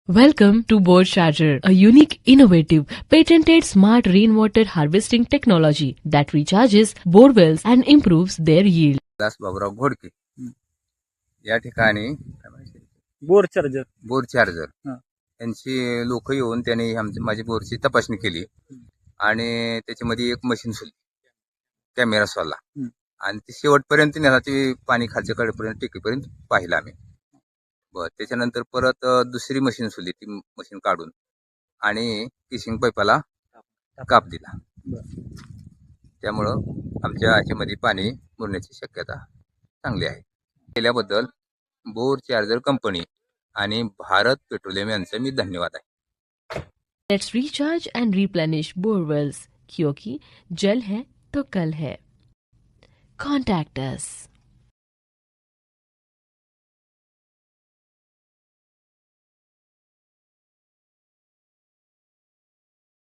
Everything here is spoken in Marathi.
Welcome to Bore Charger, a unique, innovative, patented smart rainwater harvesting technology that recharges bore wells and improves their yield. Das Baburao Ghodke या ठिकाणी बोर चार्जर बोर चार्जर हा. यांची लोक येऊन त्यांनी माझी बोरची तपासणी केली आणि त्याच्यामध्ये एक मशीन सोडली कॅमेरा सोडला आणि ती शेवटपर्यंत नेला ती पाणी खालच्या कडेपर्यंत टेकीपर्यंत पाहिलं आम्ही. त्याच्यानंतर परत दुसरी मशीन सोडली ती मशीन काढून आणि किशिंग पाईपाला काप दिला. त्यामुळं आमच्या ह्याच्यामध्ये पाणी मुरण्याची शक्यता चांगली आहे. केल्याबद्दल बोर चार्जर कंपनी आणि भारत पेट्रोलियम यांचा मी धन्यवाद आहे. Let's recharge and replenish bore wells, क्योंकि जल है तो कल है. Contact us.